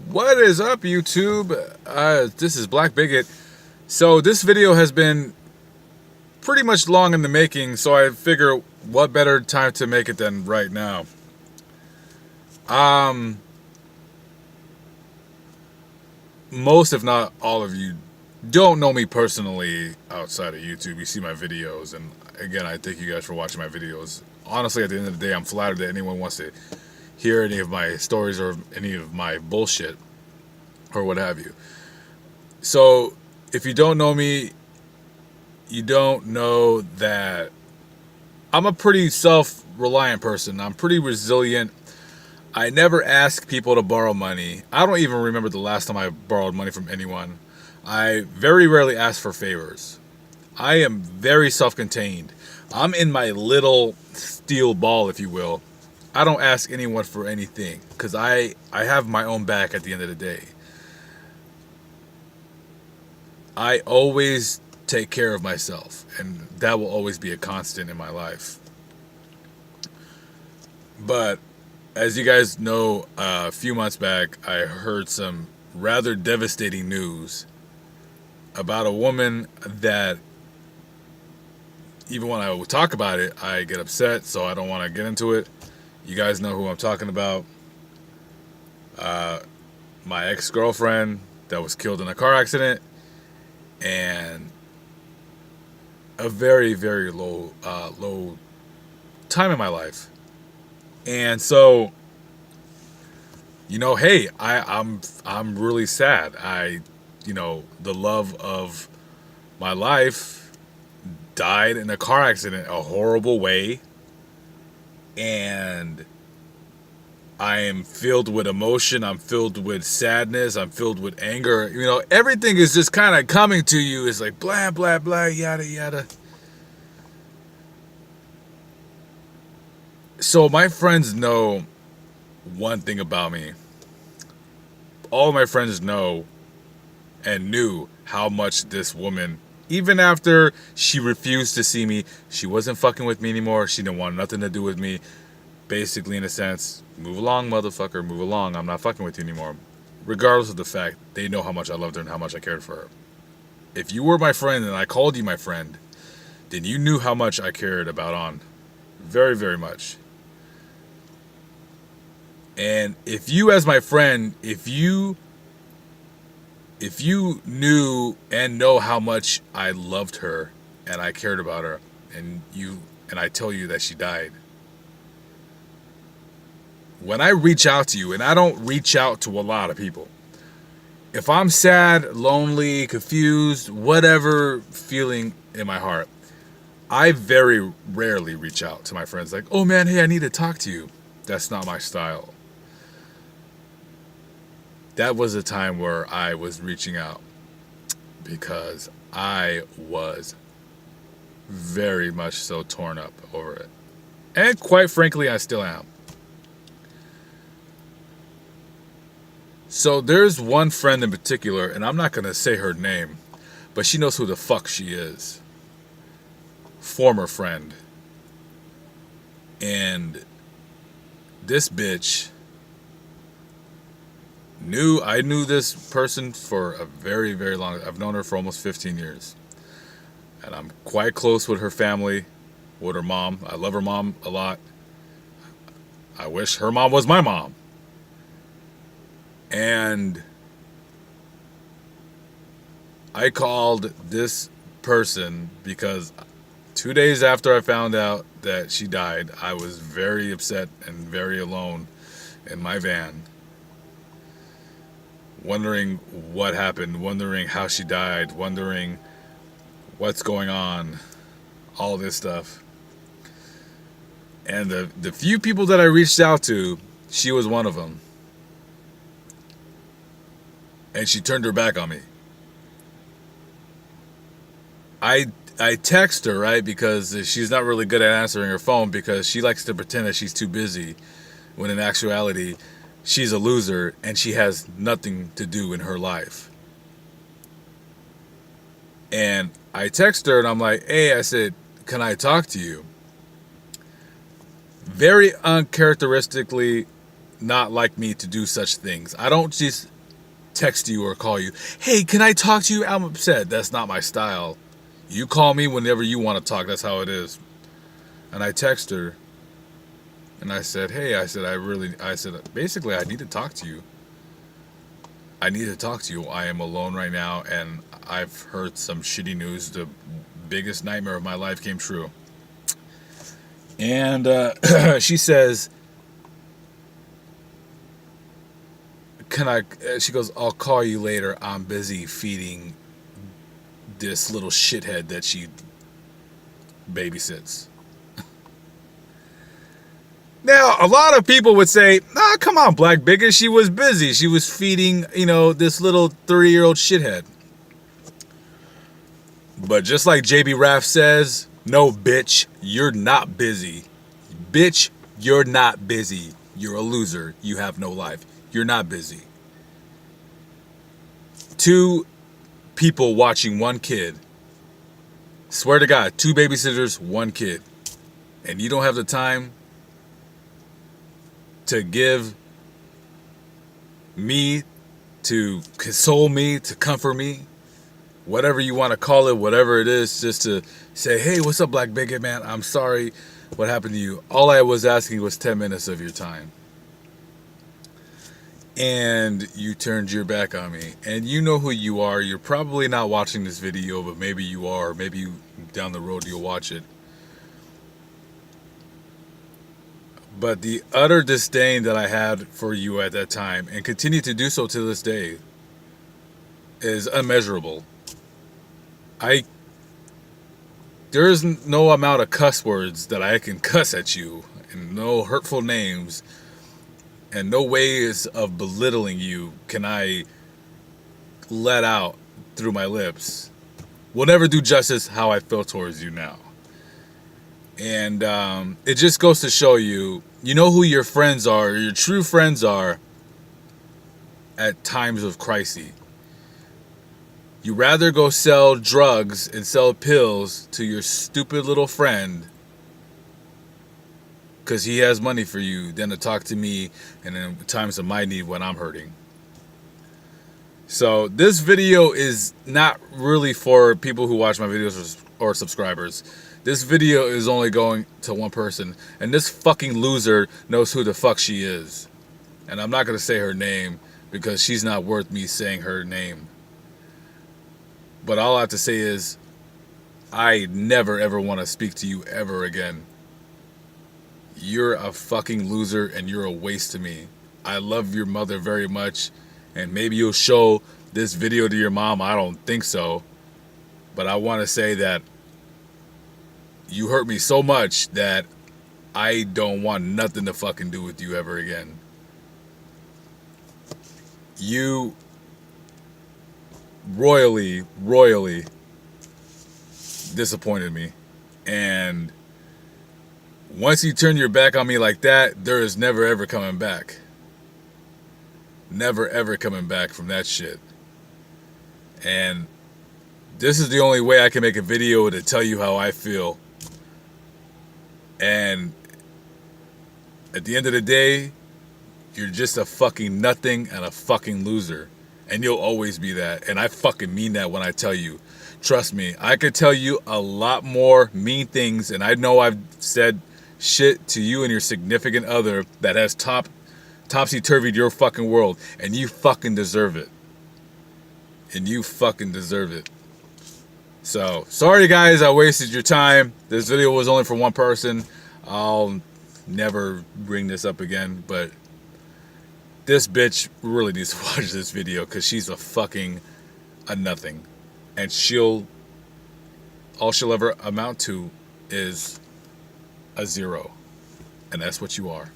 What is up, YouTube? This is Black Bigot. So this video has been pretty much long in the making, so I figure what better time to make it than right now. Most, if not all of you, don't know me personally outside of YouTube. You see my videos, and again, I thank you guys for watching my videos. Honestly, at the end of the day, I'm flattered that anyone wants to hear any of my stories or any of my bullshit or what have you. So if you don't know me, you don't know that I'm a pretty self-reliant person. I'm pretty resilient. I never ask people to borrow money. I don't even remember the last time I borrowed money from anyone. I very rarely ask for favors. I am very self-contained. I'm in my little steel ball, if you will. I don't ask anyone for anything because I have my own back at the end of the day. I always take care of myself, and that will always be a constant in my life. But as you guys know, a few months back, I heard some rather devastating news about a woman that, even when I would talk about it, I get upset, so I don't want to get into it. You guys know who I'm talking about. My ex-girlfriend that was killed in a car accident, and a very, very low time in my life. And so, hey, I'm really sad. The love of my life died in a car accident, a horrible way, and I am filled with emotion. I'm filled with sadness. I'm filled with anger. Everything is just kind of coming to you. It's like blah, blah, blah, yada, yada. So my friends know one thing about me. All my friends know and knew how much this woman, even after she refused to see me, she wasn't fucking with me anymore. She didn't want nothing to do with me. Basically, in a sense, move along, motherfucker, move along. I'm not fucking with you anymore. Regardless of the fact, they know how much I loved her and how much I cared for her. If you were my friend and I called you my friend, then you knew how much I cared about On. Very, very much. And if you, as my friend, if you knew and know how much I loved her and I cared about her, and I tell you that she died, when I reach out to you, and I don't reach out to a lot of people, if I'm sad, lonely, confused, whatever feeling in my heart, I very rarely reach out to my friends like, oh man, hey, I need to talk to you. That's not my style. That was a time where I was reaching out because I was very much so torn up over it. And quite frankly, I still am. So there's one friend in particular, and I'm not going to say her name, but she knows who the fuck she is. Former friend. And this bitch I knew this person for a very, very long, I've known her for almost 15 years. And I'm quite close with her family, with her mom. I love her mom a lot. I wish her mom was my mom. And I called this person because 2 days after I found out that she died, I was very upset and very alone in my van, wondering what happened, wondering how she died, wondering what's going on, all this stuff. And the few people that I reached out to, she was one of them. And she turned her back on me. I text her, right, because she's not really good at answering her phone because she likes to pretend that she's too busy, when in actuality, she's a loser and she has nothing to do in her life. And I text her and I'm like, hey, I said, can I talk to you? Very uncharacteristically not like me to do such things. I don't just text you or call you. Hey, can I talk to you? I'm upset. That's not my style. You call me whenever you want to talk. That's how it is. And I text her. And I said, hey, I said, basically, I need to talk to you. I need to talk to you. I am alone right now, and I've heard some shitty news. The biggest nightmare of my life came true. And she says, she goes, I'll call you later. I'm busy feeding this little shithead that she babysits. Now, a lot of people would say, nah, come on, Black Bigot. She was busy. She was feeding, this little 30-year-old shithead. But just like JB Raff says, no, bitch, you're not busy. Bitch, you're not busy. You're a loser. You have no life. You're not busy. 2 people watching 1 kid. Swear to God, 2 babysitters, 1 kid. And you don't have the time to give me, to console me, to comfort me, whatever you want to call it, whatever it is, just to say, hey, what's up, Black Bigot, man? I'm sorry what happened to you. All I was asking was 10 minutes of your time. And you turned your back on me. And you know who you are. You're probably not watching this video, but maybe you are. Maybe down the road you'll watch it. But the utter disdain that I had for you at that time, and continue to do so to this day, is unmeasurable. There is no amount of cuss words that I can cuss at you, and no hurtful names, and no ways of belittling you can I let out through my lips. Will never do justice how I feel towards you now. And it just goes to show you, you know who your friends are, your true friends are at times of crisis. You rather go sell drugs and sell pills to your stupid little friend because he has money for you than to talk to me and in times of my need when I'm hurting. So this video is not really for people who watch my videos or subscribers. This video is only going to one person, and this fucking loser knows who the fuck she is. And I'm not going to say her name because she's not worth me saying her name. But all I have to say is, I never ever want to speak to you ever again. You're a fucking loser and you're a waste to me. I love your mother very much, and maybe you'll show this video to your mom. I don't think so. But I want to say that you hurt me so much that I don't want nothing to fucking do with you ever again. You royally disappointed me. And once you turn your back on me like that, there is never ever coming back. Never ever coming back from that shit. And this is the only way I can make a video to tell you how I feel. And at the end of the day, you're just a fucking nothing and a fucking loser. And you'll always be that. And I fucking mean that when I tell you. Trust me, I could tell you a lot more mean things, and I know I've said shit to you and your significant other that has topsy-turvied your fucking world, and you fucking deserve it. And you fucking deserve it. So, sorry guys, I wasted your time. This video was only for one person. I'll never bring this up again, but this bitch really needs to watch this video because she's a nothing. And all she'll ever amount to is a 0. And that's what you are.